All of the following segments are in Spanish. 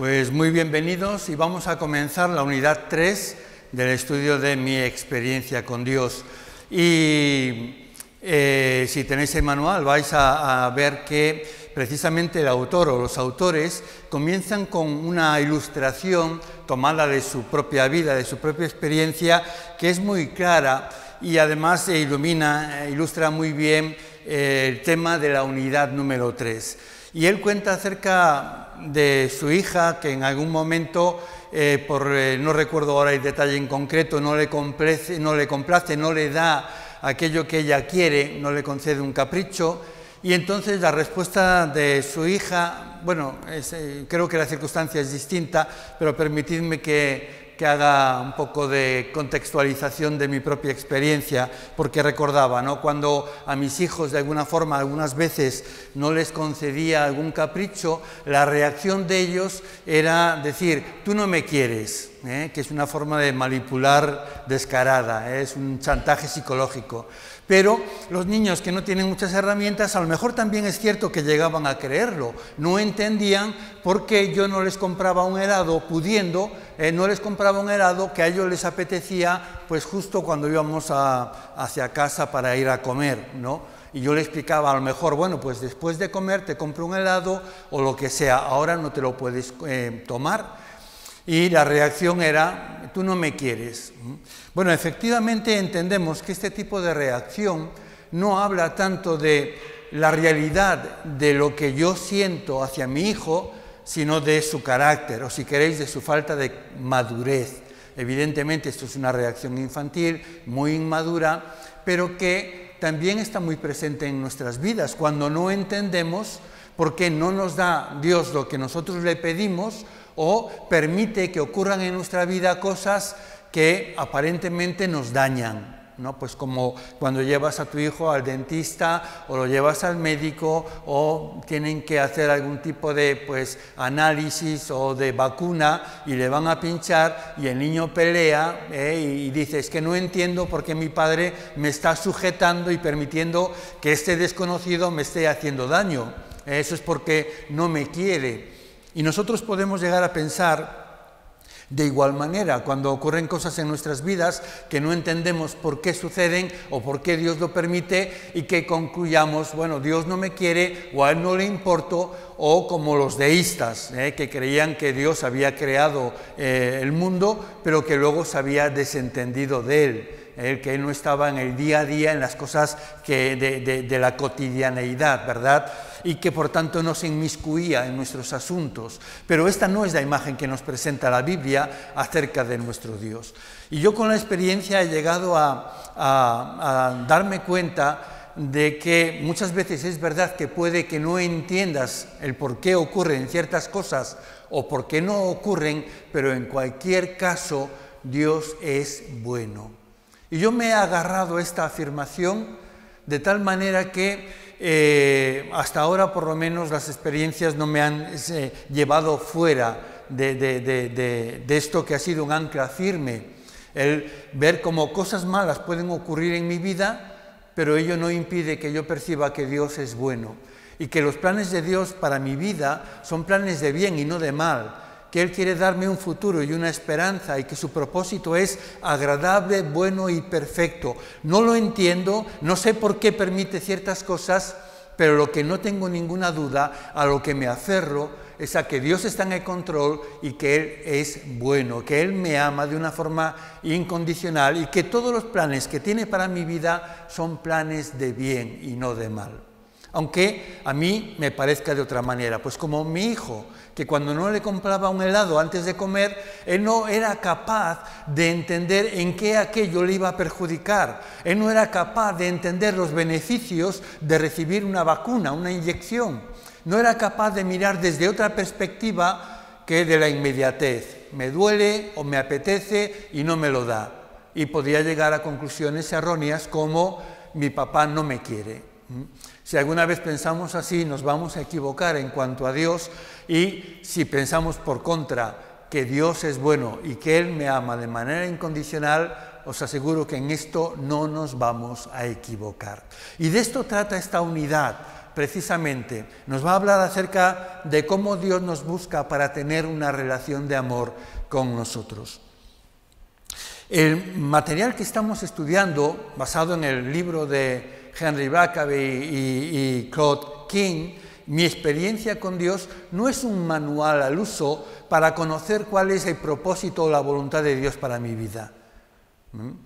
Pues muy bienvenidos y vamos a comenzar la unidad 3 del estudio de mi experiencia con Dios. Y si tenéis el manual vais a ver que precisamente el autor o los autores comienzan con una ilustración tomada de su propia vida, de su propia experiencia, que es muy clara y además ilustra muy bien el tema de la unidad número 3. Y él cuenta acerca de su hija, que en algún momento, no recuerdo ahora el detalle en concreto, no le complace, no le da aquello que ella quiere, no le concede un capricho, y entonces la respuesta de su hija, bueno, creo que la circunstancia es distinta, pero permitidme que haga un poco de contextualización de mi propia experiencia, porque recordaba, ¿no?, cuando a mis hijos de alguna forma, algunas veces no les concedía algún capricho, la reacción de ellos era decir, tú no me quieres, que es una forma de manipular descarada, es un chantaje psicológico. Pero los niños que no tienen muchas herramientas, a lo mejor también es cierto que llegaban a creerlo, no entendían por qué yo no les compraba un helado pudiendo, no les compraba un helado que a ellos les apetecía pues justo cuando íbamos hacia casa para ir a comer, ¿no? Y yo le explicaba a lo mejor, bueno, pues después de comer te compro un helado o lo que sea, ahora no te lo puedes tomar. Y la reacción era, tú no me quieres. Bueno, efectivamente entendemos que este tipo de reacción no habla tanto de la realidad de lo que yo siento hacia mi hijo, sino de su carácter, o si queréis, de su falta de madurez. Evidentemente esto es una reacción infantil, muy inmadura, pero que también está muy presente en nuestras vidas, cuando no entendemos por qué no nos da Dios lo que nosotros le pedimos, o permite que ocurran en nuestra vida cosas que aparentemente nos dañan, ¿no? Pues como cuando llevas a tu hijo al dentista o lo llevas al médico o tienen que hacer algún tipo de análisis o de vacuna y le van a pinchar y el niño pelea y dice, es que no entiendo por qué mi padre me está sujetando y permitiendo que este desconocido me esté haciendo daño. Eso es porque no me quiere. Y nosotros podemos llegar a pensar de igual manera cuando ocurren cosas en nuestras vidas que no entendemos por qué suceden o por qué Dios lo permite y que concluyamos, bueno, Dios no me quiere o a Él no le importo, o como los deístas, que creían que Dios había creado el mundo, pero que luego se había desentendido de Él. Que Él no estaba en el día a día, en las cosas de la cotidianeidad, ¿verdad? Y que por tanto no se inmiscuía en nuestros asuntos. Pero esta no es la imagen que nos presenta la Biblia acerca de nuestro Dios. Y yo con la experiencia he llegado a darme cuenta de que muchas veces es verdad que puede que no entiendas el por qué ocurren ciertas cosas o por qué no ocurren, pero en cualquier caso Dios es bueno. Y yo me he agarrado a esta afirmación de tal manera que hasta ahora por lo menos las experiencias no me han llevado fuera de esto que ha sido un ancla firme. El ver cómo cosas malas pueden ocurrir en mi vida, pero ello no impide que yo perciba que Dios es bueno y que los planes de Dios para mi vida son planes de bien y no de mal, que Él quiere darme un futuro y una esperanza y que su propósito es agradable, bueno y perfecto. No lo entiendo, no sé por qué permite ciertas cosas, pero lo que no tengo ninguna duda, a lo que me aferro, es a que Dios está en el control y que Él es bueno, que Él me ama de una forma incondicional y que todos los planes que tiene para mi vida son planes de bien y no de mal. Aunque a mí me parezca de otra manera, pues como mi hijo, que cuando no le compraba un helado antes de comer, él no era capaz de entender en qué aquello le iba a perjudicar. Él no era capaz de entender los beneficios de recibir una vacuna, una inyección. No era capaz de mirar desde otra perspectiva que de la inmediatez. Me duele o me apetece y no me lo da. Y podía llegar a conclusiones erróneas como mi papá no me quiere. Si alguna vez pensamos así, nos vamos a equivocar en cuanto a Dios, y si pensamos por contra que Dios es bueno y que Él me ama de manera incondicional, os aseguro que en esto no nos vamos a equivocar. Y de esto trata esta unidad precisamente, nos va a hablar acerca de cómo Dios nos busca para tener una relación de amor con nosotros. El material que estamos estudiando, basado en el libro de Henry Blackaby y Claude King, Mi experiencia con Dios, no es un manual al uso para conocer cuál es el propósito o la voluntad de Dios para mi vida,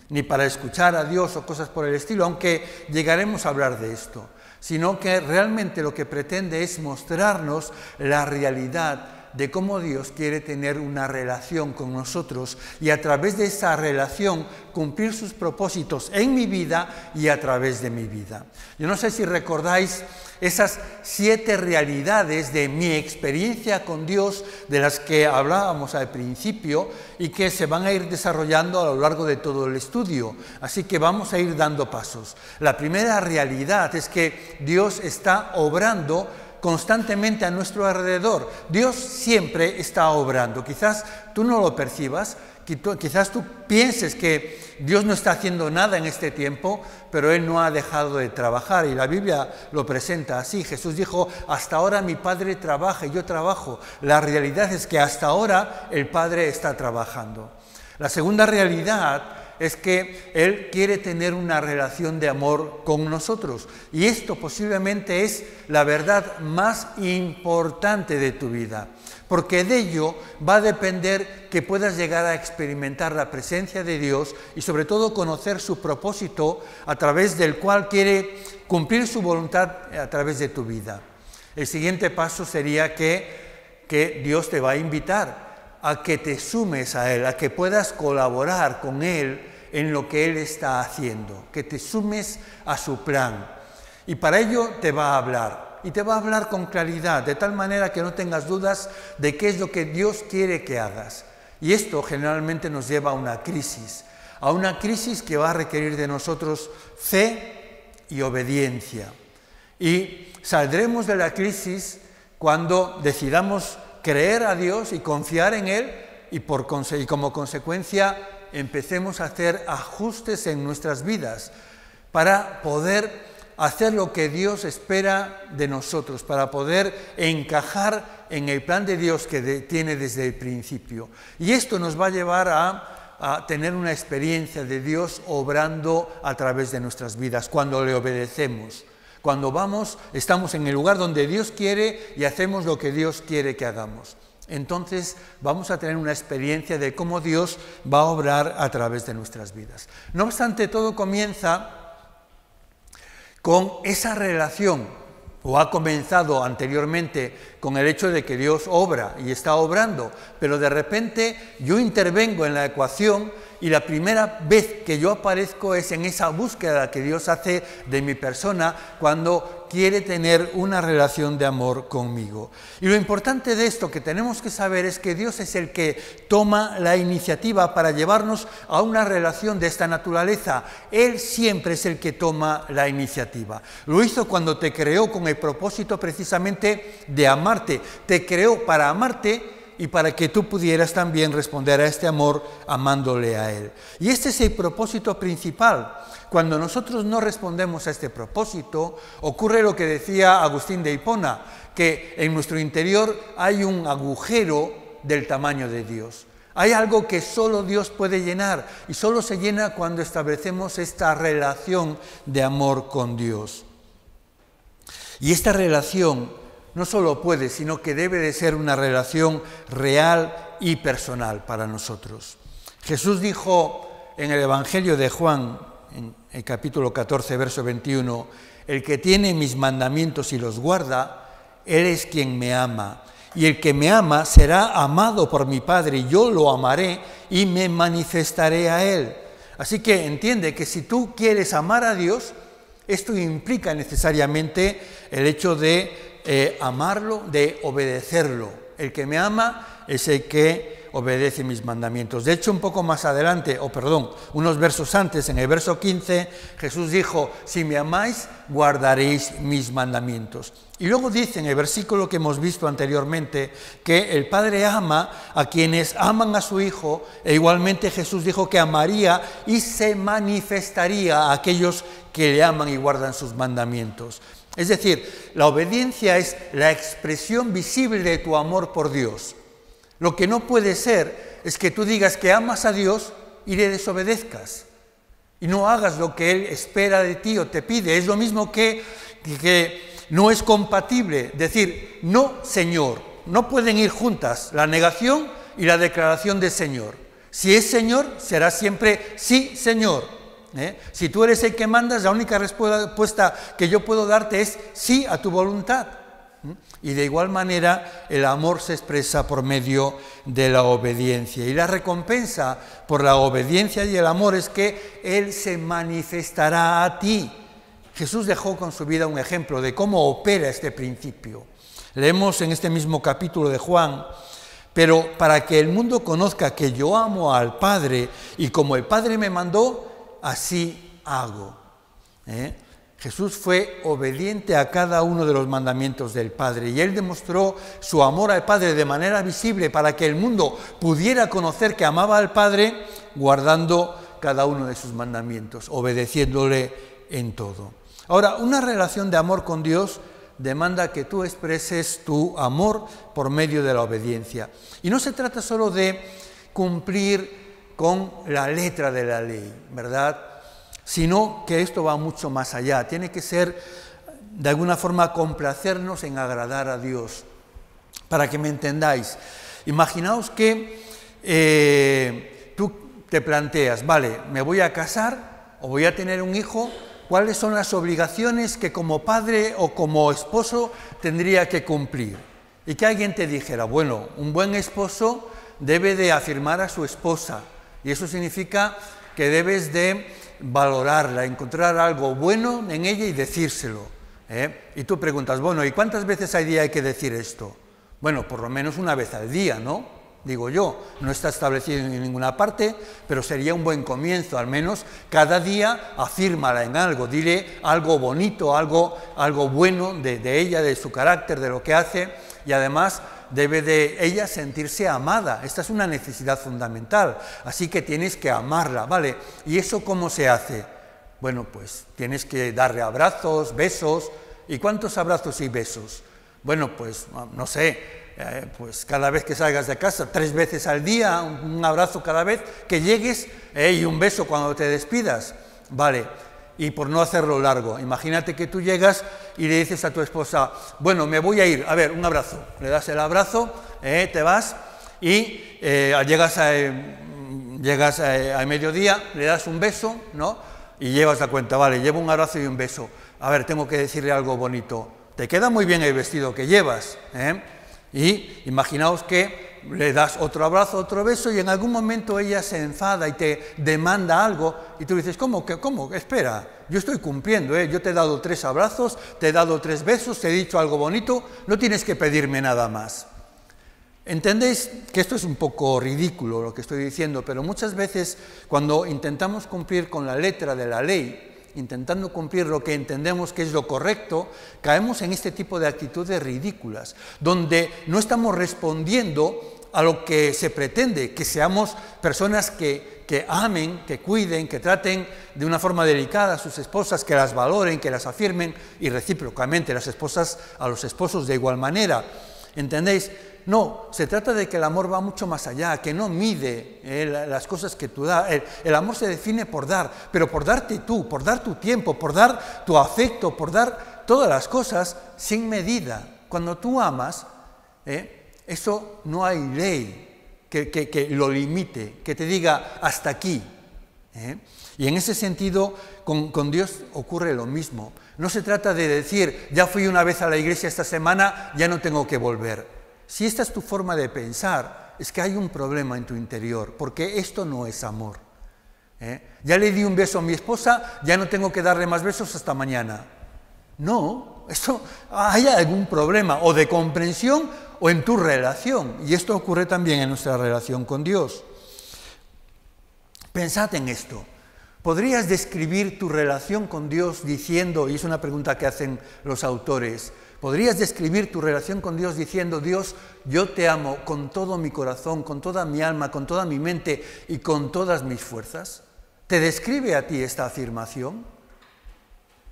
ni para escuchar a Dios o cosas por el estilo, aunque llegaremos a hablar de esto, sino que realmente lo que pretende es mostrarnos la realidad de cómo Dios quiere tener una relación con nosotros y a través de esa relación cumplir sus propósitos en mi vida y a través de mi vida. Yo no sé si recordáis esas 7 realidades de mi experiencia con Dios de las que hablábamos al principio y que se van a ir desarrollando a lo largo de todo el estudio. Así que vamos a ir dando pasos. La primera realidad es que Dios está obrando constantemente a nuestro alrededor. Dios siempre está obrando. Quizás tú no lo percibas, quizás tú pienses que Dios no está haciendo nada en este tiempo, pero Él no ha dejado de trabajar, y la Biblia lo presenta así. Jesús dijo, hasta ahora mi Padre trabaja y yo trabajo. La realidad es que hasta ahora el Padre está trabajando. La segunda realidad es que Él quiere tener una relación de amor con nosotros. Y esto posiblemente es la verdad más importante de tu vida, porque de ello va a depender que puedas llegar a experimentar la presencia de Dios y sobre todo conocer su propósito a través del cual quiere cumplir su voluntad a través de tu vida. El siguiente paso sería que Dios te va a invitar a que te sumes a Él, a que puedas colaborar con Él en lo que Él está haciendo, que te sumes a su plan. Y para ello te va a hablar, y te va a hablar con claridad, de tal manera que no tengas dudas de qué es lo que Dios quiere que hagas. Y esto generalmente nos lleva a una crisis que va a requerir de nosotros fe y obediencia. Y saldremos de la crisis cuando decidamos creer a Dios y confiar en Él y como consecuencia empecemos a hacer ajustes en nuestras vidas para poder hacer lo que Dios espera de nosotros, para poder encajar en el plan de Dios que tiene desde el principio. Y esto nos va a llevar a tener una experiencia de Dios obrando a través de nuestras vidas, cuando le obedecemos. Cuando estamos en el lugar donde Dios quiere y hacemos lo que Dios quiere que hagamos. Entonces vamos a tener una experiencia de cómo Dios va a obrar a través de nuestras vidas. No obstante, todo comienza con esa relación, o ha comenzado anteriormente con el hecho de que Dios obra y está obrando, pero de repente yo intervengo en la ecuación y la primera vez que yo aparezco es en esa búsqueda que Dios hace de mi persona cuando quiere tener una relación de amor conmigo. Y lo importante de esto que tenemos que saber es que Dios es el que toma la iniciativa para llevarnos a una relación de esta naturaleza. Él siempre es el que toma la iniciativa. Lo hizo cuando te creó con el propósito precisamente de amarte. Te creó para amarte y para que tú pudieras también responder a este amor amándole a Él. Y este es el propósito principal. Cuando nosotros no respondemos a este propósito, ocurre lo que decía Agustín de Hipona, que en nuestro interior hay un agujero del tamaño de Dios. Hay algo que solo Dios puede llenar, y solo se llena cuando establecemos esta relación de amor con Dios. Y esta relación no solo puede, sino que debe de ser una relación real y personal para nosotros. Jesús dijo en el Evangelio de Juan, en el capítulo 14, verso 21, el que tiene mis mandamientos y los guarda, él es quien me ama. Y el que me ama será amado por mi Padre, y yo lo amaré y me manifestaré a él. Así que entiende que si tú quieres amar a Dios, esto implica necesariamente el hecho de amarlo, de obedecerlo. El que me ama es el que obedece mis mandamientos. De hecho, un poco más adelante, unos versos antes, en el verso 15, Jesús dijo, si me amáis, guardaréis mis mandamientos. Y luego dice en el versículo que hemos visto anteriormente, que el Padre ama a quienes aman a su Hijo, e igualmente Jesús dijo que amaría y se manifestaría a aquellos que le aman y guardan sus mandamientos. Es decir, la obediencia es la expresión visible de tu amor por Dios. Lo que no puede ser es que tú digas que amas a Dios y le desobedezcas y no hagas lo que Él espera de ti o te pide. Es lo mismo que no es compatible decir no, Señor. No pueden ir juntas la negación y la declaración de Señor. Si es Señor, será siempre sí, Señor. Si tú eres el que mandas, la única respuesta que yo puedo darte es sí a tu voluntad. Y de igual manera el amor se expresa por medio de la obediencia. Y la recompensa por la obediencia y el amor es que Él se manifestará a ti. Jesús dejó con su vida un ejemplo de cómo opera este principio. Leemos en este mismo capítulo de Juan: pero para que el mundo conozca que yo amo al Padre y como el Padre me mandó, así hago. Jesús fue obediente a cada uno de los mandamientos del Padre y Él demostró su amor al Padre de manera visible para que el mundo pudiera conocer que amaba al Padre guardando cada uno de sus mandamientos, obedeciéndole en todo. Ahora, una relación de amor con Dios demanda que tú expreses tu amor por medio de la obediencia. Y no se trata solo de cumplir con la letra de la ley, ¿verdad? Sino que esto va mucho más allá. Tú que ser, de alguna forma, complacernos en agradar a Dios. Para que me entendáis, imaginaos que tú te planteas, vale, me voy a casar o voy a tener un hijo. ¿Cuáles son las obligaciones que como padre o como esposo tendría que cumplir? Y que alguien te dijera, bueno, un buen esposo debe de afirmar a su esposa. Y eso significa que debes de valorarla, encontrar algo bueno en ella y decírselo. Y tú preguntas, bueno, ¿y cuántas veces al día hay que decir esto? Bueno, por lo menos una vez al día, ¿no? Digo yo, no está establecido en ninguna parte, pero sería un buen comienzo, al menos cada día afírmala en algo, dile algo bonito, algo bueno de ella, de su carácter, de lo que hace, y además debe de ella sentirse amada. Esta es una necesidad fundamental, así que tienes que amarla, ¿vale? ¿Y eso cómo se hace? Bueno, pues tienes que darle abrazos, besos. ¿Y cuántos abrazos y besos? Bueno, pues no sé, pues cada vez que salgas de casa, 3 veces al día, un abrazo cada vez que llegues y un beso cuando te despidas, vale. Y por no hacerlo largo, imagínate que tú llegas y le dices a tu esposa, bueno, me voy a ir, a ver, un abrazo, le das el abrazo, te vas y llegas a mediodía, le das un beso, ¿no? Y llevas la cuenta, vale, llevo un abrazo y un beso, a ver, tengo que decirle algo bonito, te queda muy bien el vestido que llevas, Y imaginaos que le das otro abrazo, otro beso y en algún momento ella se enfada y te demanda algo y tú dices, ¿cómo? Espera, yo estoy cumpliendo, yo te he dado 3 abrazos, te he dado 3 besos, te he dicho algo bonito, no tienes que pedirme nada más. ¿Entendéis que esto es un poco ridículo lo que estoy diciendo? Pero muchas veces cuando intentamos cumplir con la letra de la ley, intentando cumplir lo que entendemos que es lo correcto, caemos en este tipo de actitudes ridículas, donde no estamos respondiendo a lo que se pretende, que seamos personas que amen, que cuiden, que traten de una forma delicada a sus esposas, que las valoren, que las afirmen, y recíprocamente las esposas a los esposos de igual manera. ¿Entendéis? No, se trata de que el amor va mucho más allá, que no mide las cosas que tú das. El amor se define por dar, pero por darte tú, por dar tu tiempo, por dar tu afecto, por dar todas las cosas sin medida. Cuando tú amas, eso no hay ley que lo limite, que te diga hasta aquí. Y en ese sentido, con Dios ocurre lo mismo. No se trata de decir, ya fui una vez a la iglesia esta semana, ya no tengo que volver. Si esta es tu forma de pensar, es que hay un problema en tu interior, porque esto no es amor. Ya le di un beso a mi esposa, ya no tengo que darle más besos hasta mañana. No, esto, hay algún problema, o de comprensión o en tu relación, y esto ocurre también en nuestra relación con Dios. Pensad en esto. ¿Podrías describir tu relación con Dios diciendo, y es una pregunta que hacen los autores, ¿podrías describir tu relación con Dios diciendo, Dios, yo te amo con todo mi corazón, con toda mi alma, con toda mi mente y con todas mis fuerzas? ¿Te describe a ti esta afirmación?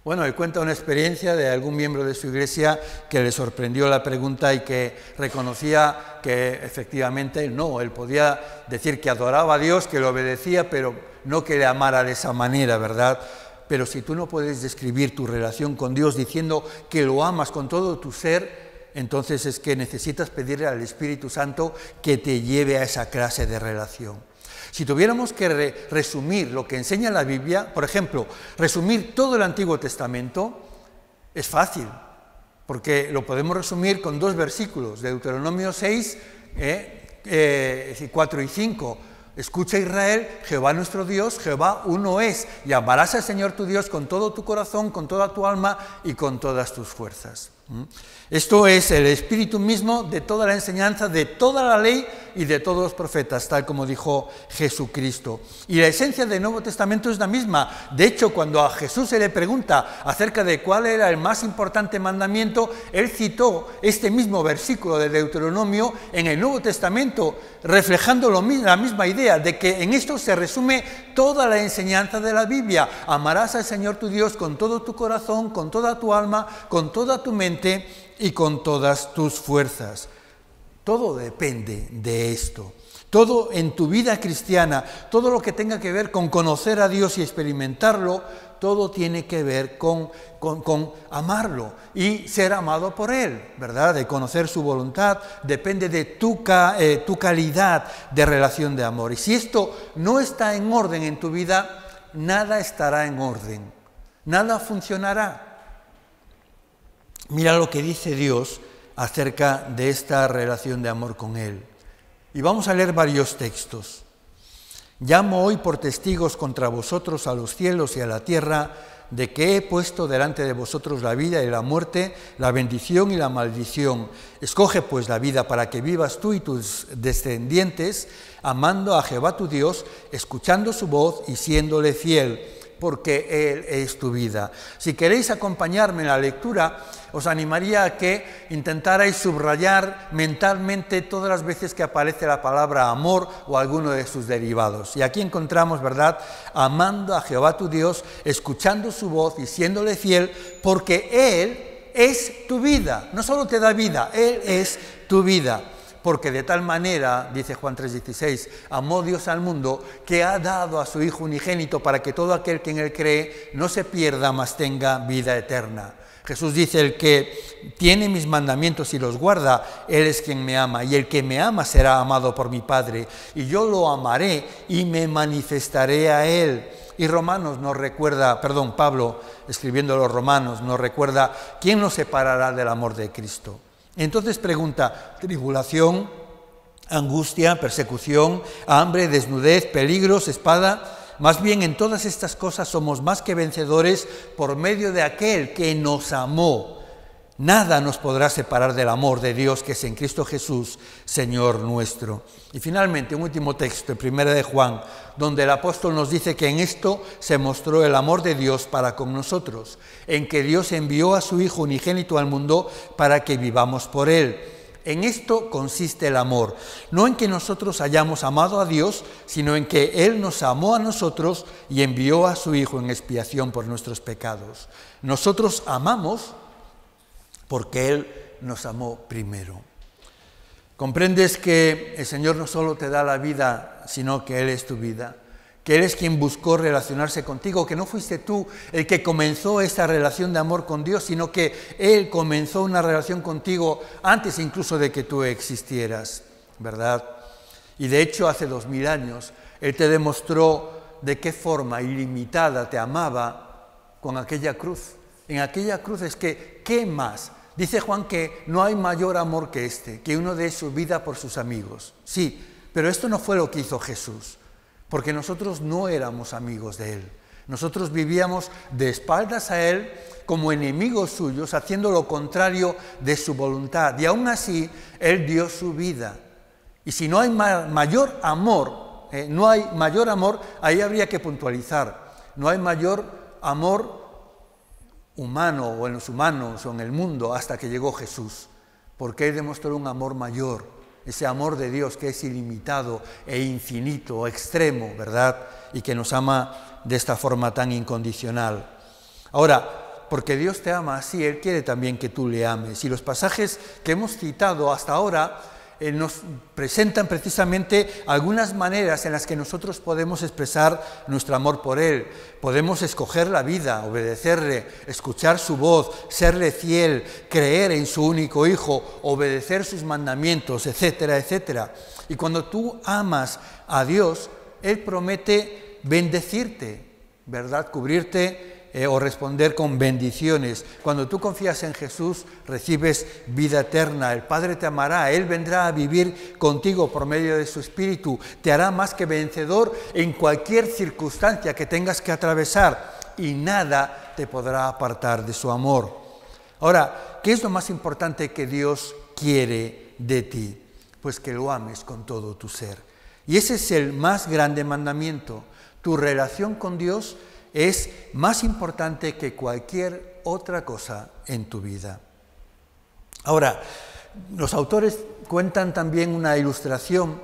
Bueno, él cuenta una experiencia de algún miembro de su iglesia que le sorprendió la pregunta y que reconocía que efectivamente él podía decir que adoraba a Dios, que lo obedecía, pero no que le amara de esa manera, ¿verdad? Pero si tú no puedes describir tu relación con Dios diciendo que lo amas con todo tu ser, entonces es que necesitas pedirle al Espíritu Santo que te lleve a esa clase de relación. Si tuviéramos que resumir lo que enseña la Biblia, por ejemplo, resumir todo el Antiguo Testamento, es fácil, porque lo podemos resumir con 2 versículos, Deuteronomio 6, 4 y 5. Escucha Israel, Jehová nuestro Dios, Jehová uno es, y amarás al Señor tu Dios con todo tu corazón, con toda tu alma y con todas tus fuerzas. Esto es el espíritu mismo de toda la enseñanza, de toda la ley y de todos los profetas, tal como dijo Jesucristo. Y la esencia del Nuevo Testamento es la misma. De hecho, cuando a Jesús se le pregunta acerca de cuál era el más importante mandamiento, él citó este mismo versículo de Deuteronomio en el Nuevo Testamento, reflejando la misma idea de que en esto se resume toda la enseñanza de la Biblia. Amarás al Señor tu Dios con todo tu corazón, con toda tu alma, con toda tu mente y con todas tus fuerzas. Todo depende de esto. Todo en tu vida cristiana, todo lo que tenga que ver con conocer a Dios y experimentarlo, todo tiene que ver con amarlo y ser amado por Él, ¿verdad? De conocer su voluntad, depende de tu calidad de relación de amor. Y si esto no está en orden en tu vida, nada estará en orden, nada funcionará. Mira lo que dice Dios acerca de esta relación de amor con Él. Y vamos a leer varios textos. Llamo hoy por testigos contra vosotros a los cielos y a la tierra, de que he puesto delante de vosotros la vida y la muerte, la bendición y la maldición. Escoge pues la vida para que vivas tú y tus descendientes, amando a Jehová tu Dios, escuchando su voz y siéndole fiel, porque Él es tu vida. Si queréis acompañarme en la lectura, os animaría a que intentarais subrayar mentalmente todas las veces que aparece la palabra amor o alguno de sus derivados. Y aquí encontramos, ¿verdad?, amando a Jehová tu Dios, escuchando su voz y siéndole fiel, porque Él es tu vida. No solo te da vida, Él es tu vida. Porque de tal manera, dice Juan 3:16, amó Dios al mundo, que ha dado a su Hijo unigénito para que todo aquel que en Él cree no se pierda, mas tenga vida eterna. Jesús dice, el que tiene mis mandamientos y los guarda, Él es quien me ama, y el que me ama será amado por mi Padre, y yo lo amaré y me manifestaré a Él. Y Pablo, escribiendo a los Romanos, nos recuerda, ¿quién nos separará del amor de Cristo? Entonces pregunta, tribulación, angustia, persecución, hambre, desnudez, peligros, espada. Más bien en todas estas cosas somos más que vencedores por medio de aquel que nos amó. Nada nos podrá separar del amor de Dios que es en Cristo Jesús, Señor nuestro. Y finalmente un último texto, en 1 de Juan, donde el apóstol nos dice que en esto se mostró el amor de Dios para con nosotros, en que Dios envió a su Hijo unigénito al mundo para que vivamos por Él. En esto consiste el amor, no en que nosotros hayamos amado a Dios, sino en que Él nos amó a nosotros y envió a su Hijo en expiación por nuestros pecados. Nosotros amamos porque Él nos amó primero. Comprendes que el Señor no solo te da la vida, sino que Él es tu vida, que Él es quien buscó relacionarse contigo, que no fuiste tú el que comenzó esta relación de amor con Dios, sino que Él comenzó una relación contigo antes incluso de que tú existieras, ¿verdad? Y de hecho hace 2000 años Él te demostró de qué forma ilimitada te amaba con aquella cruz. En aquella cruz es que, ¿qué más? Dice Juan que no hay mayor amor que este, que uno dé su vida por sus amigos. Sí, pero esto no fue lo que hizo Jesús, porque nosotros no éramos amigos de Él. Nosotros vivíamos de espaldas a Él como enemigos suyos, haciendo lo contrario de su voluntad. Y aún así, Él dio su vida. Y si no hay mayor amor, ahí habría que puntualizar. No hay mayor amor humano o en los humanos o en el mundo hasta que llegó Jesús, porque Él demostró un amor mayor, ese amor de Dios que es ilimitado e infinito, extremo, ¿verdad? Y que nos ama de esta forma tan incondicional. Ahora, porque Dios te ama así, Él quiere también que tú le ames. Y los pasajes que hemos citado hasta ahora nos presentan precisamente algunas maneras en las que nosotros podemos expresar nuestro amor por Él. Podemos escoger la vida, obedecerle, escuchar su voz, serle fiel, creer en su único Hijo, obedecer sus mandamientos, etcétera, etcétera. Y cuando tú amas a Dios, Él promete bendecirte, ¿verdad? Cubrirte o responder con bendiciones. Cuando tú confías en Jesús, recibes vida eterna. El Padre te amará, Él vendrá a vivir contigo por medio de su Espíritu. Te hará más que vencedor en cualquier circunstancia que tengas que atravesar y nada te podrá apartar de su amor. Ahora, ¿qué es lo más importante que Dios quiere de ti? Pues que lo ames con todo tu ser. Y ese es el más grande mandamiento. Tu relación con Dios es más importante que cualquier otra cosa en tu vida. Ahora, los autores cuentan también una ilustración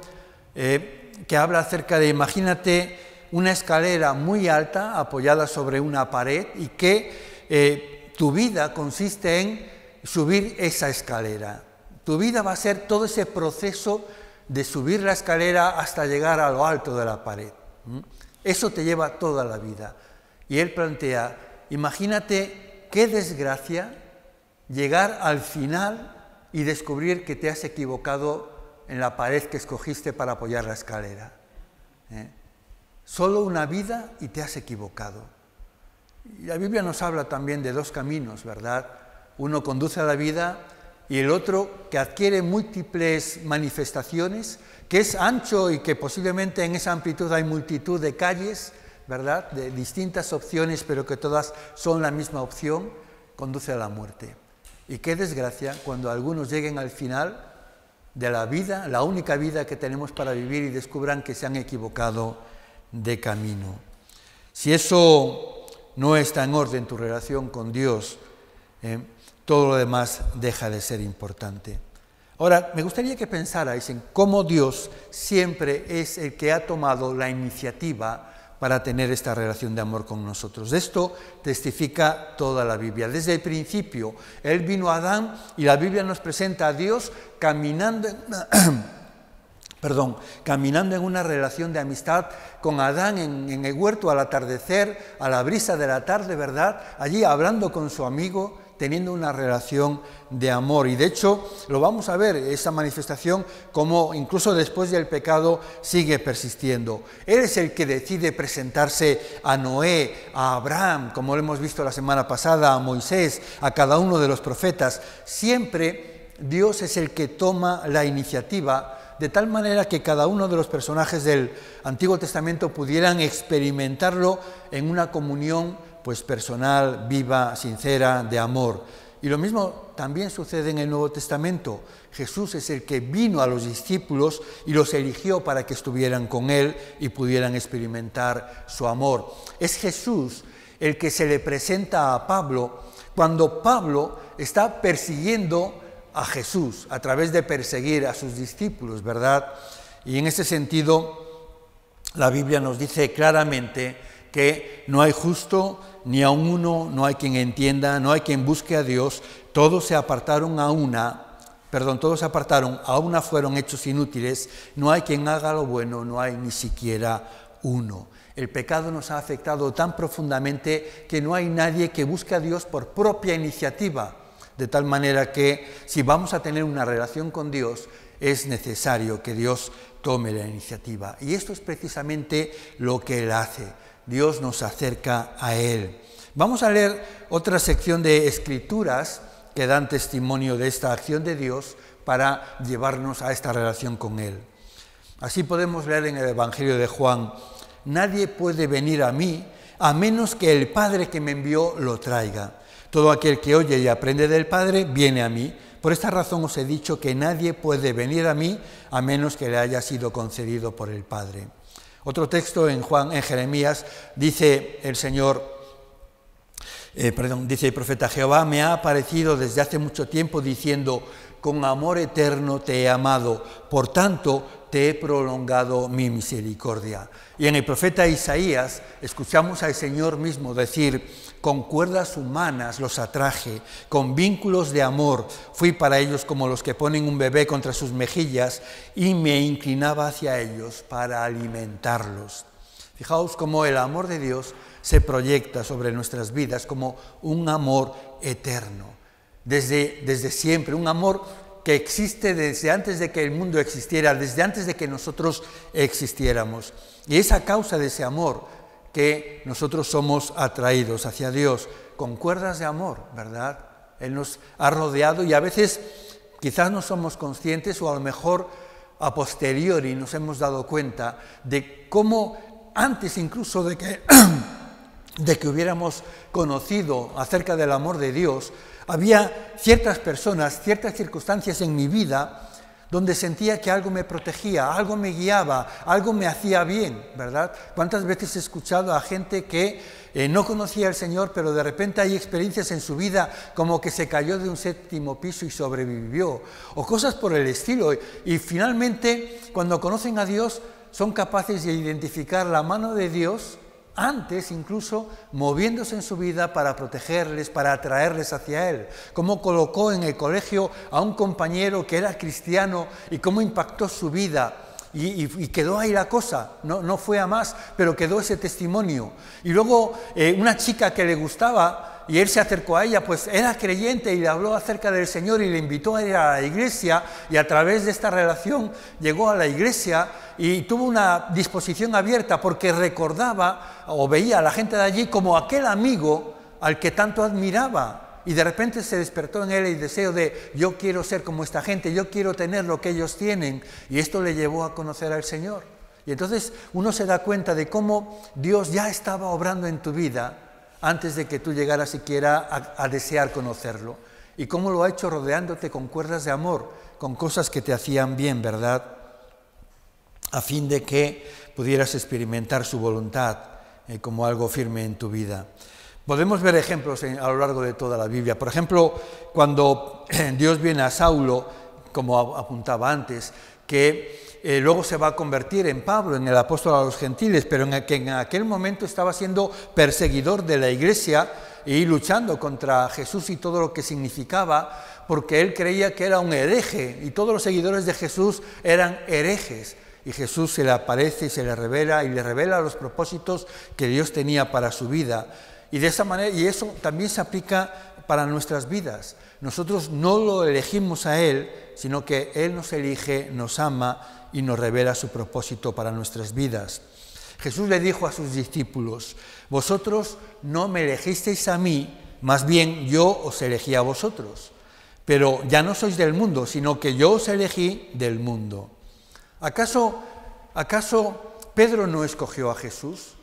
que habla acerca de, imagínate, una escalera muy alta apoyada sobre una pared y que tu vida consiste en subir esa escalera. Tu vida va a ser todo ese proceso de subir la escalera hasta llegar a lo alto de la pared. Eso te lleva toda la vida. Y él plantea, imagínate qué desgracia llegar al final y descubrir que te has equivocado en la pared que escogiste para apoyar la escalera. Solo una vida y te has equivocado. Y la Biblia nos habla también de dos caminos, ¿verdad? Uno conduce a la vida y el otro que adquiere múltiples manifestaciones, que es ancho y que posiblemente en esa amplitud hay multitud de calles, ¿verdad?, de distintas opciones, pero que todas son la misma opción, conduce a la muerte. Y qué desgracia cuando algunos lleguen al final de la vida, la única vida que tenemos para vivir, y descubran que se han equivocado de camino. Si eso no está en orden, tu relación con Dios, todo lo demás deja de ser importante. Ahora, me gustaría que pensarais en cómo Dios siempre es el que ha tomado la iniciativa para tener esta relación de amor con nosotros. De esto testifica toda la Biblia. Desde el principio, Él vino a Adán y la Biblia nos presenta a Dios caminando en una relación de amistad con Adán en el huerto al atardecer, a la brisa de la tarde, ¿verdad? Allí hablando con su amigo, teniendo una relación de amor. Y de hecho, lo vamos a ver, esa manifestación, como incluso después del pecado sigue persistiendo. Él es el que decide presentarse a Noé, a Abraham, como lo hemos visto la semana pasada, a Moisés, a cada uno de los profetas. Siempre Dios es el que toma la iniciativa, de tal manera que cada uno de los personajes del Antiguo Testamento pudieran experimentarlo en una comunión pues personal, viva, sincera, de amor. Y lo mismo también sucede en el Nuevo Testamento. Jesús es el que vino a los discípulos y los eligió para que estuvieran con Él y pudieran experimentar su amor. Es Jesús el que se le presenta a Pablo cuando Pablo está persiguiendo a Jesús a través de perseguir a sus discípulos, ¿verdad? Y en ese sentido, la Biblia nos dice claramente que no hay justo ni aun uno, no hay quien entienda, no hay quien busque a Dios, todos se apartaron, a una fueron hechos inútiles, no hay quien haga lo bueno, no hay ni siquiera uno. El pecado nos ha afectado tan profundamente que no hay nadie que busque a Dios por propia iniciativa, de tal manera que si vamos a tener una relación con Dios, es necesario que Dios tome la iniciativa. Y esto es precisamente lo que Él hace. Dios nos acerca a Él. Vamos a leer otra sección de escrituras que dan testimonio de esta acción de Dios para llevarnos a esta relación con Él. Así podemos leer en el Evangelio de Juan: nadie puede venir a mí a menos que el Padre que me envió lo traiga. Todo aquel que oye y aprende del Padre viene a mí. Por esta razón os he dicho que nadie puede venir a mí a menos que le haya sido concedido por el Padre. Otro texto en Jeremías dice el profeta: Jehová me ha aparecido desde hace mucho tiempo diciendo: con amor eterno te he amado, por tanto te he prolongado mi misericordia. Y en el profeta Isaías escuchamos al Señor mismo decir: con cuerdas humanas los atraje, con vínculos de amor fui para ellos como los que ponen un bebé contra sus mejillas, y me inclinaba hacia ellos para alimentarlos. Fijaos cómo el amor de Dios se proyecta sobre nuestras vidas como un amor eterno, desde siempre, un amor que existe desde antes de que el mundo existiera, desde antes de que nosotros existiéramos. Y es a causa de ese amor que nosotros somos atraídos hacia Dios, con cuerdas de amor, ¿verdad? Él nos ha rodeado y a veces quizás no somos conscientes, o a lo mejor a posteriori nos hemos dado cuenta de cómo antes incluso de que hubiéramos conocido acerca del amor de Dios, había ciertas personas, ciertas circunstancias en mi vida donde sentía que algo me protegía, algo me guiaba, algo me hacía bien, ¿verdad? ¿Cuántas veces he escuchado a gente que no conocía al Señor, pero de repente hay experiencias en su vida como que se cayó de un 7º piso y sobrevivió, o cosas por el estilo, y finalmente cuando conocen a Dios son capaces de identificar la mano de Dios antes incluso moviéndose en su vida para protegerles, para atraerles hacia Él. Cómo colocó en el colegio a un compañero que era cristiano y cómo impactó su vida. Y quedó ahí la cosa, no fue a más, pero quedó ese testimonio. Y luego una chica que le gustaba, y él se acercó a ella, pues era creyente y le habló acerca del Señor y le invitó a ir a la iglesia, y a través de esta relación llegó a la iglesia y tuvo una disposición abierta porque recordaba o veía a la gente de allí como aquel amigo al que tanto admiraba. Y de repente se despertó en él el deseo de: yo quiero ser como esta gente, yo quiero tener lo que ellos tienen. Y esto le llevó a conocer al Señor. Y entonces uno se da cuenta de cómo Dios ya estaba obrando en tu vida antes de que tú llegaras siquiera a desear conocerlo. Y cómo lo ha hecho rodeándote con cuerdas de amor, con cosas que te hacían bien, ¿verdad? A fin de que pudieras experimentar su voluntad como algo firme en tu vida. Podemos ver ejemplos a lo largo de toda la Biblia. Por ejemplo, cuando Dios viene a Saulo, como apuntaba antes, que luego se va a convertir en Pablo, en el apóstol a los gentiles, pero que en aquel momento estaba siendo perseguidor de la iglesia y luchando contra Jesús y todo lo que significaba, porque él creía que era un hereje y todos los seguidores de Jesús eran herejes. Y Jesús se le aparece y se le revela, y le revela los propósitos que Dios tenía para su vida. Y de esa manera, y eso también se aplica para nuestras vidas. Nosotros no lo elegimos a Él, sino que Él nos elige, nos ama y nos revela su propósito para nuestras vidas. Jesús le dijo a sus discípulos: vosotros no me elegisteis a mí, más bien yo os elegí a vosotros. Pero ya no sois del mundo, sino que yo os elegí del mundo. ¿Acaso Pedro no escogió a Jesús?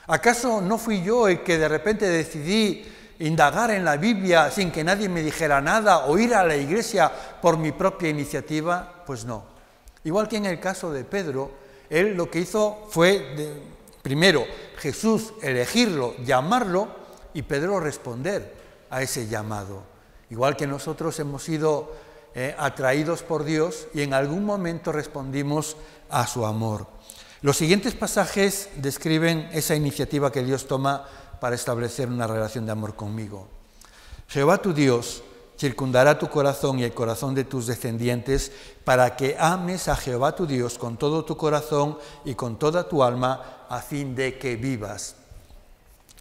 ¿Acaso no fui yo el que de repente decidí indagar en la Biblia sin que nadie me dijera nada, o ir a la iglesia por mi propia iniciativa? Pues no. Igual que en el caso de Pedro, él lo que hizo fue, primero, Jesús elegirlo, llamarlo, y Pedro responder a ese llamado. Igual que nosotros hemos sido atraídos por Dios y en algún momento respondimos a su amor. Los siguientes pasajes describen esa iniciativa que Dios toma para establecer una relación de amor conmigo. Jehová tu Dios circundará tu corazón y el corazón de tus descendientes para que ames a Jehová tu Dios con todo tu corazón y con toda tu alma, a fin de que vivas.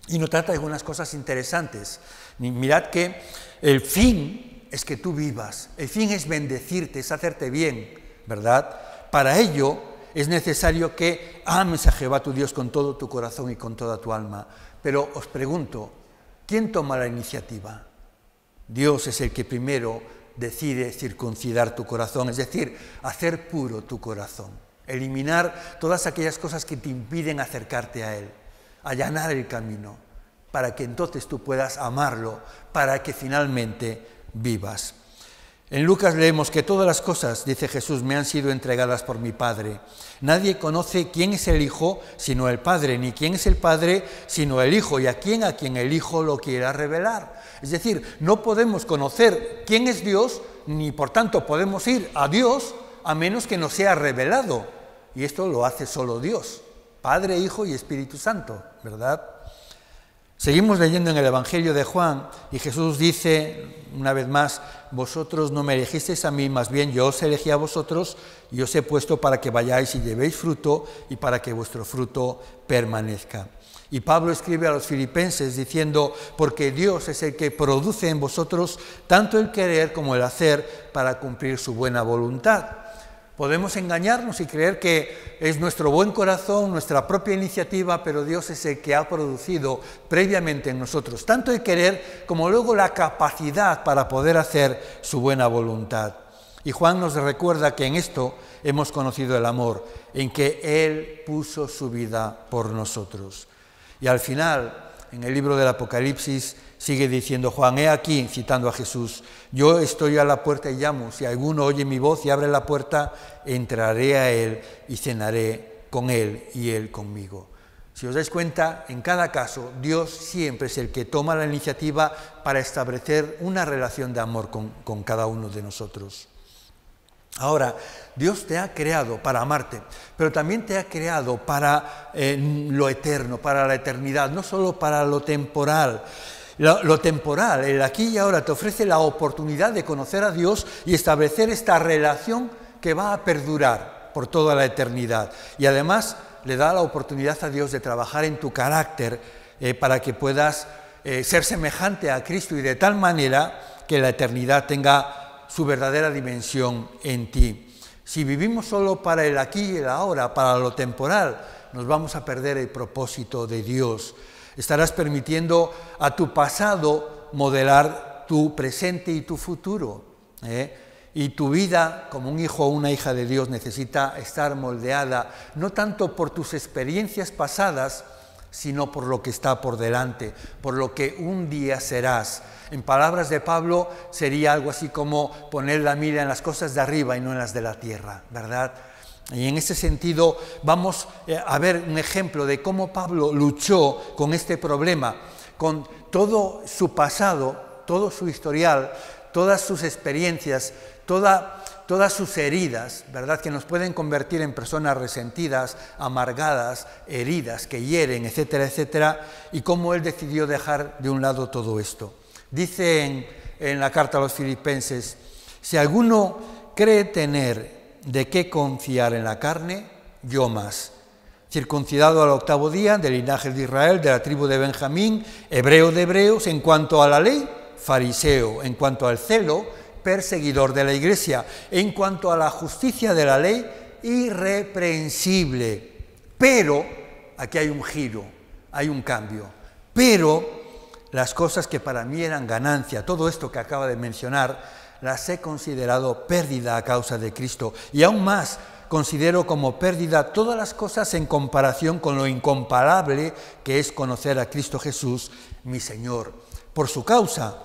Y nos trata de algunas cosas interesantes. Mirad que el fin es que tú vivas, el fin es bendecirte, es hacerte bien, ¿verdad? Para ello es necesario que ames a Jehová tu Dios con todo tu corazón y con toda tu alma. Pero os pregunto, ¿quién toma la iniciativa? Dios es el que primero decide circuncidar tu corazón, es decir, hacer puro tu corazón, eliminar todas aquellas cosas que te impiden acercarte a Él, allanar el camino, para que entonces tú puedas amarlo, para que finalmente vivas. En Lucas leemos que todas las cosas, dice Jesús, me han sido entregadas por mi Padre. Nadie conoce quién es el Hijo sino el Padre, ni quién es el Padre sino el Hijo, y a quien el Hijo lo quiera revelar. Es decir, no podemos conocer quién es Dios, ni por tanto podemos ir a Dios a menos que nos sea revelado. Y esto lo hace solo Dios, Padre, Hijo y Espíritu Santo, ¿verdad? Seguimos leyendo en el Evangelio de Juan y Jesús dice, una vez más, vosotros no me elegisteis a mí, más bien yo os elegí a vosotros y os he puesto para que vayáis y llevéis fruto y para que vuestro fruto permanezca. Y Pablo escribe a los filipenses diciendo, porque Dios es el que produce en vosotros tanto el querer como el hacer para cumplir su buena voluntad. Podemos engañarnos y creer que es nuestro buen corazón, nuestra propia iniciativa, pero Dios es el que ha producido previamente en nosotros tanto el querer como luego la capacidad para poder hacer su buena voluntad. Y Juan nos recuerda que en esto hemos conocido el amor, en que Él puso su vida por nosotros. Y al final, en el libro del Apocalipsis, sigue diciendo Juan, he aquí, citando a Jesús, yo estoy a la puerta y llamo, si alguno oye mi voz y abre la puerta, entraré a él y cenaré con él y él conmigo. Si os dais cuenta, en cada caso, Dios siempre es el que toma la iniciativa para establecer una relación de amor con cada uno de nosotros. Ahora, Dios te ha creado para amarte, pero también te ha creado para lo eterno, para la eternidad, no solo para lo temporal. Lo temporal, el aquí y ahora, te ofrece la oportunidad de conocer a Dios y establecer esta relación que va a perdurar por toda la eternidad. Y además le da la oportunidad a Dios de trabajar en tu carácter para que puedas ser semejante a Cristo y de tal manera que la eternidad tenga su verdadera dimensión en ti. Si vivimos solo para el aquí y el ahora, para lo temporal, nos vamos a perder el propósito de Dios. Estarás permitiendo a tu pasado modelar tu presente y tu futuro. Y tu vida como un hijo o una hija de Dios necesita estar moldeada, no tanto por tus experiencias pasadas, sino por lo que está por delante, por lo que un día serás. En palabras de Pablo, sería algo así como poner la mira en las cosas de arriba y no en las de la tierra, ¿verdad? Y en ese sentido vamos a ver un ejemplo de cómo Pablo luchó con este problema, con todo su pasado, todo su historial, todas sus experiencias, todas sus heridas, ¿verdad?, que nos pueden convertir en personas resentidas, amargadas, heridas, que hieren, etcétera, etcétera, y cómo él decidió dejar de un lado todo esto. Dice en la carta a los Filipenses, si alguno cree tener de qué confiar en la carne, yo más. Circuncidado al 8º día, del linaje de Israel, de la tribu de Benjamín, hebreo de hebreos, en cuanto a la ley, fariseo, en cuanto al celo, perseguidor de la iglesia, en cuanto a la justicia de la ley, irreprensible. Pero, aquí hay un giro, hay un cambio, pero las cosas que para mí eran ganancia, todo esto que acaba de mencionar, las he considerado pérdida a causa de Cristo. Y aún más, considero como pérdida todas las cosas en comparación con lo incomparable que es conocer a Cristo Jesús, mi Señor. Por su causa,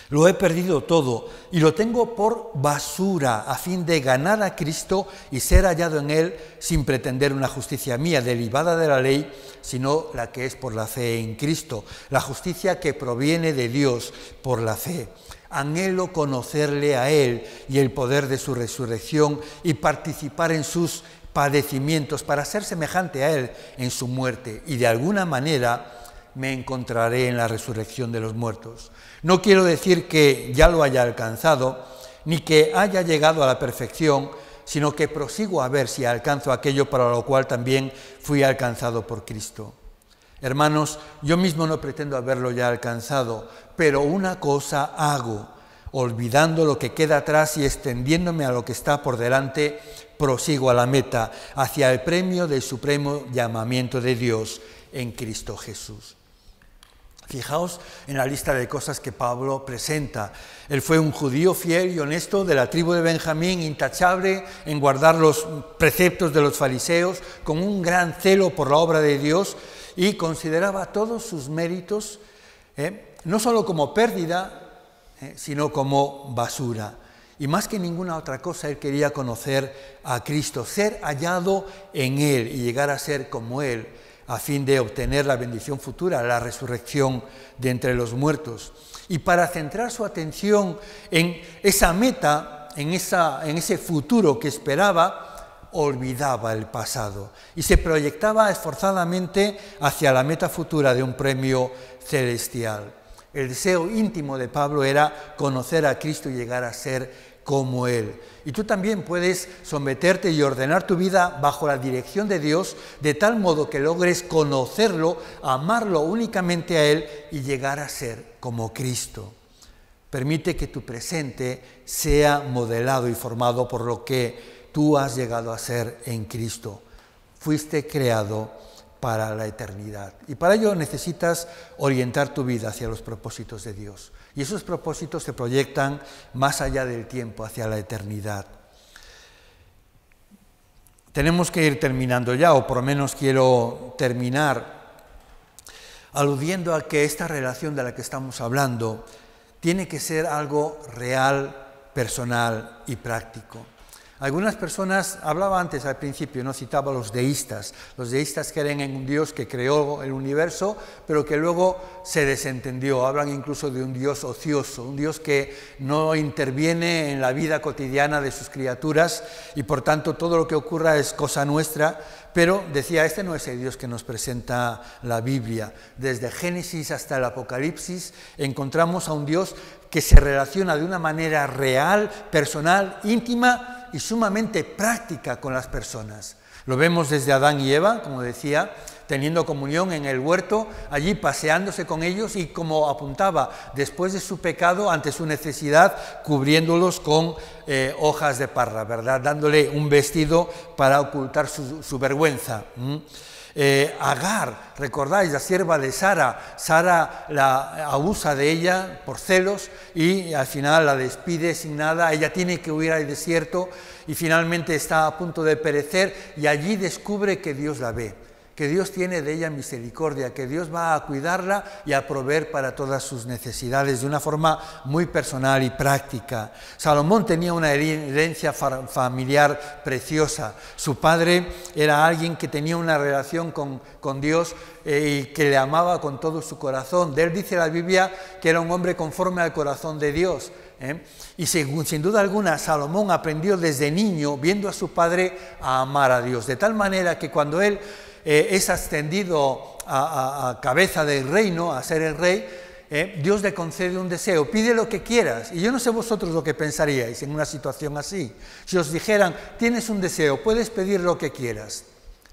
lo he perdido todo y lo tengo por basura a fin de ganar a Cristo y ser hallado en Él sin pretender una justicia mía derivada de la ley, sino la que es por la fe en Cristo, la justicia que proviene de Dios por la fe. Anhelo conocerle a Él y el poder de su resurrección y participar en sus padecimientos para ser semejante a Él en su muerte y de alguna manera me encontraré en la resurrección de los muertos. No quiero decir que ya lo haya alcanzado, ni que haya llegado a la perfección, sino que prosigo a ver si alcanzo aquello para lo cual también fui alcanzado por Cristo. Hermanos, yo mismo no pretendo haberlo ya alcanzado, pero una cosa hago, olvidando lo que queda atrás y extendiéndome a lo que está por delante, prosigo a la meta, hacia el premio del supremo llamamiento de Dios en Cristo Jesús. Fijaos en la lista de cosas que Pablo presenta. Él fue un judío fiel y honesto de la tribu de Benjamín, intachable en guardar los preceptos de los fariseos, con un gran celo por la obra de Dios, y consideraba todos sus méritos no solo como pérdida, sino como basura. Y más que ninguna otra cosa, él quería conocer a Cristo, ser hallado en Él y llegar a ser como Él, a fin de obtener la bendición futura, la resurrección de entre los muertos. Y para centrar su atención en esa meta, en ese futuro que esperaba, olvidaba el pasado y se proyectaba esforzadamente hacia la meta futura de un premio celestial. El deseo íntimo de Pablo era conocer a Cristo y llegar a ser como Él. Y tú también puedes someterte y ordenar tu vida bajo la dirección de Dios, de tal modo que logres conocerlo, amarlo únicamente a Él y llegar a ser como Cristo. Permite que tu presente sea modelado y formado por lo que tú has llegado a ser en Cristo. Fuiste creado para la eternidad. Y para ello necesitas orientar tu vida hacia los propósitos de Dios. Y esos propósitos se proyectan más allá del tiempo, hacia la eternidad. Tenemos que ir terminando ya, o por lo menos quiero terminar aludiendo a que esta relación de la que estamos hablando tiene que ser algo real, personal y práctico. Algunas personas, hablaba antes al principio, no citaba a los deístas creen en un Dios que creó el universo, pero que luego se desentendió. Hablan incluso de un Dios ocioso, un Dios que no interviene en la vida cotidiana de sus criaturas y por tanto todo lo que ocurra es cosa nuestra. Pero decía, este no es el Dios que nos presenta la Biblia. Desde Génesis hasta el Apocalipsis encontramos a un Dios que se relaciona de una manera real, personal, íntima y sumamente práctica con las personas. Lo vemos desde Adán y Eva, como decía, teniendo comunión en el huerto, allí paseándose con ellos y, como apuntaba, después de su pecado, ante su necesidad, cubriéndolos con hojas de parra, ¿verdad? Dándole un vestido para ocultar su vergüenza. Agar, recordáis, la sierva de Sara, la abusa de ella por celos y al final la despide sin nada, ella tiene que huir al desierto y finalmente está a punto de perecer y allí descubre que Dios la ve, que Dios tiene de ella misericordia, que Dios va a cuidarla y a proveer para todas sus necesidades de una forma muy personal y práctica. Salomón tenía una herencia familiar preciosa. Su padre era alguien que tenía una relación con Dios y que le amaba con todo su corazón. De él dice la Biblia que era un hombre conforme al corazón de Dios. Y sin duda alguna Salomón aprendió desde niño, viendo a su padre, a amar a Dios. De tal manera que cuando él es ascendido a cabeza del reino, a ser el rey, Dios le concede un deseo, pide lo que quieras. Y yo no sé vosotros lo que pensaríais en una situación así. Si os dijeran, tienes un deseo, puedes pedir lo que quieras.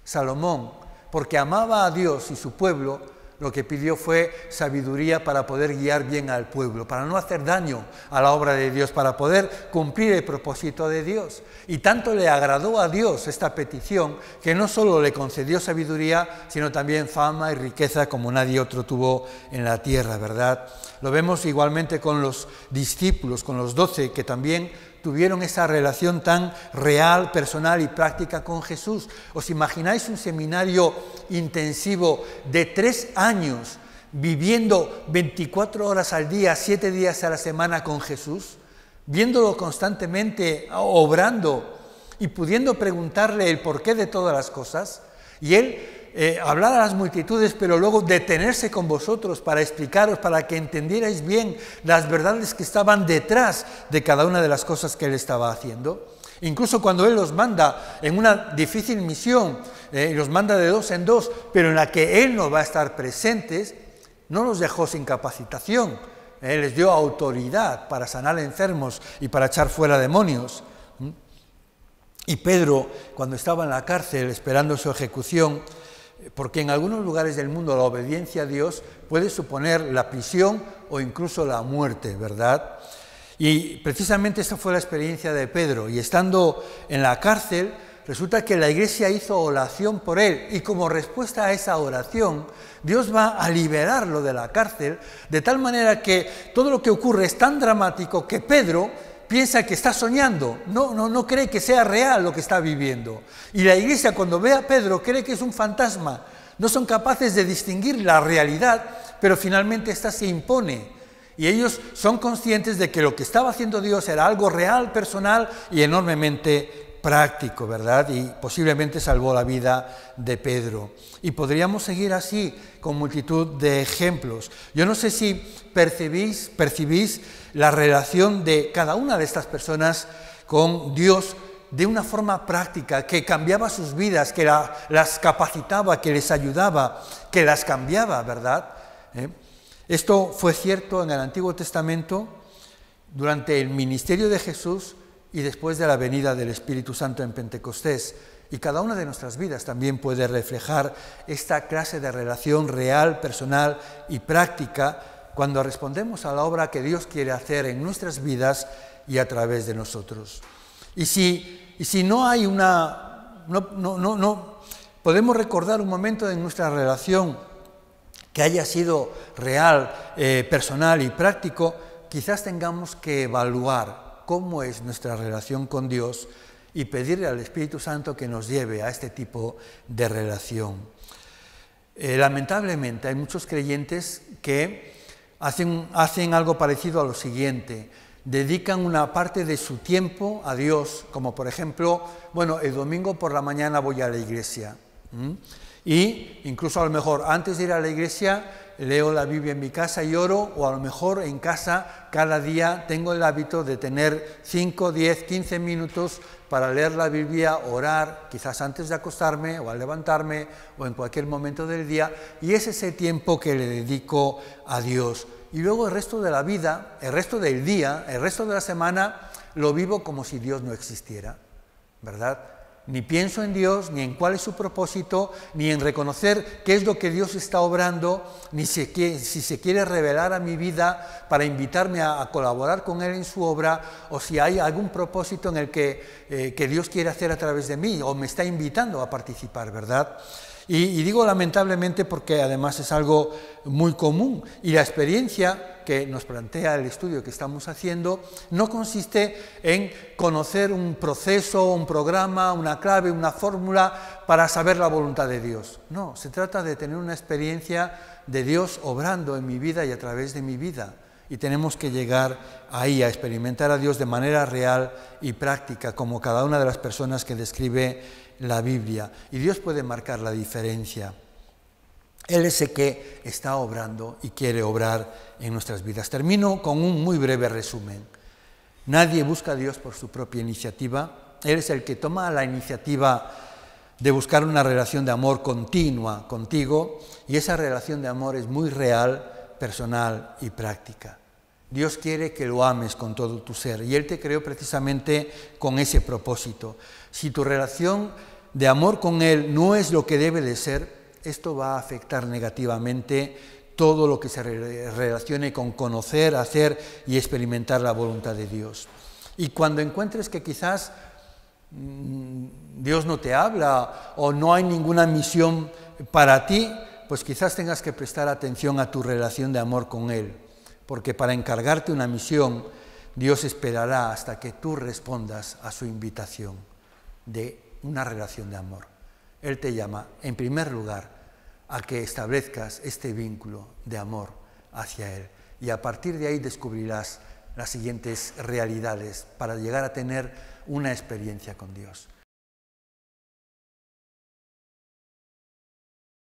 Salomón, porque amaba a Dios y su pueblo, lo que pidió fue sabiduría para poder guiar bien al pueblo, para no hacer daño a la obra de Dios, para poder cumplir el propósito de Dios. Y tanto le agradó a Dios esta petición, que no solo le concedió sabiduría, sino también fama y riqueza como nadie otro tuvo en la tierra, ¿verdad? Lo vemos igualmente con los discípulos, con los 12, que también tuvieron esa relación tan real, personal y práctica con Jesús. ¿Os imagináis un seminario intensivo de 3 años viviendo 24 horas al día, 7 días a la semana con Jesús? Viéndolo constantemente, obrando y pudiendo preguntarle el porqué de todas las cosas. Y él hablar a las multitudes, pero luego detenerse con vosotros para explicaros, para que entendierais bien las verdades que estaban detrás de cada una de las cosas que él estaba haciendo. Incluso cuando él los manda en una difícil misión, los manda de 2 en 2, pero en la que él no va a estar presentes, no los dejó sin capacitación. Les dio autoridad para sanar enfermos y para echar fuera demonios. Y Pedro, cuando estaba en la cárcel esperando su ejecución, porque en algunos lugares del mundo la obediencia a Dios puede suponer la prisión o incluso la muerte, ¿verdad? Y precisamente esta fue la experiencia de Pedro, y estando en la cárcel, resulta que la iglesia hizo oración por él, y como respuesta a esa oración, Dios va a liberarlo de la cárcel, de tal manera que todo lo que ocurre es tan dramático que Pedro piensa que está soñando, no cree que sea real lo que está viviendo. Y la iglesia, cuando ve a Pedro, cree que es un fantasma. No son capaces de distinguir la realidad, pero finalmente esta se impone. Y ellos son conscientes de que lo que estaba haciendo Dios era algo real, personal y enormemente práctico, ¿verdad? Y posiblemente salvó la vida de Pedro. Y podríamos seguir así, con multitud de ejemplos. Yo no sé si percibís la relación de cada una de estas personas con Dios de una forma práctica, que cambiaba sus vidas, que las capacitaba, que les ayudaba, que las cambiaba, ¿verdad? Esto fue cierto en el Antiguo Testamento, durante el ministerio de Jesús y después de la venida del Espíritu Santo en Pentecostés. Y cada una de nuestras vidas también puede reflejar esta clase de relación real, personal y práctica cuando respondemos a la obra que Dios quiere hacer en nuestras vidas y a través de nosotros. Y si no hay podemos recordar un momento en nuestra relación que haya sido real, personal y práctico, quizás tengamos que evaluar cómo es nuestra relación con Dios y pedirle al Espíritu Santo que nos lleve a este tipo de relación. Lamentablemente hay muchos creyentes que hacen algo parecido a lo siguiente: dedican una parte de su tiempo a Dios, como por ejemplo, el domingo por la mañana voy a la iglesia, y incluso a lo mejor antes de ir a la iglesia leo la Biblia en mi casa y oro, o a lo mejor en casa cada día tengo el hábito de tener 5, 10, 15 minutos para leer la Biblia, orar, quizás antes de acostarme o al levantarme o en cualquier momento del día, y es ese tiempo que le dedico a Dios. Y luego el resto de la vida, el resto del día, el resto de la semana, lo vivo como si Dios no existiera, ¿verdad? Ni pienso en Dios, ni en cuál es su propósito, ni en reconocer qué es lo que Dios está obrando, ni si se quiere revelar a mi vida para invitarme a colaborar con Él en su obra, o si hay algún propósito en el que Dios quiere hacer a través de mí, o me está invitando a participar, ¿verdad? Y digo lamentablemente porque además es algo muy común, y la experiencia que nos plantea el estudio que estamos haciendo no consiste en conocer un proceso, un programa, una clave, una fórmula para saber la voluntad de Dios. No, se trata de tener una experiencia de Dios obrando en mi vida y a través de mi vida. Y tenemos que llegar ahí a experimentar a Dios de manera real y práctica, como cada una de las personas que describe la Biblia. Y Dios puede marcar la diferencia. Él es el que está obrando y quiere obrar en nuestras vidas. Termino con un muy breve resumen. Nadie busca a Dios por su propia iniciativa. Él es el que toma la iniciativa de buscar una relación de amor continua contigo, y esa relación de amor es muy real, personal y práctica. Dios quiere que lo ames con todo tu ser, y Él te creó precisamente con ese propósito. Si tu relación de amor con Él no es lo que debe de ser, esto va a afectar negativamente todo lo que se relacione con conocer, hacer y experimentar la voluntad de Dios. Y cuando encuentres que quizás Dios no te habla o no hay ninguna misión para ti, pues quizás tengas que prestar atención a tu relación de amor con Él, porque para encargarte una misión, Dios esperará hasta que tú respondas a su invitación de una relación de amor. Él te llama, en primer lugar, a que establezcas este vínculo de amor hacia Él. Y a partir de ahí descubrirás las siguientes realidades para llegar a tener una experiencia con Dios.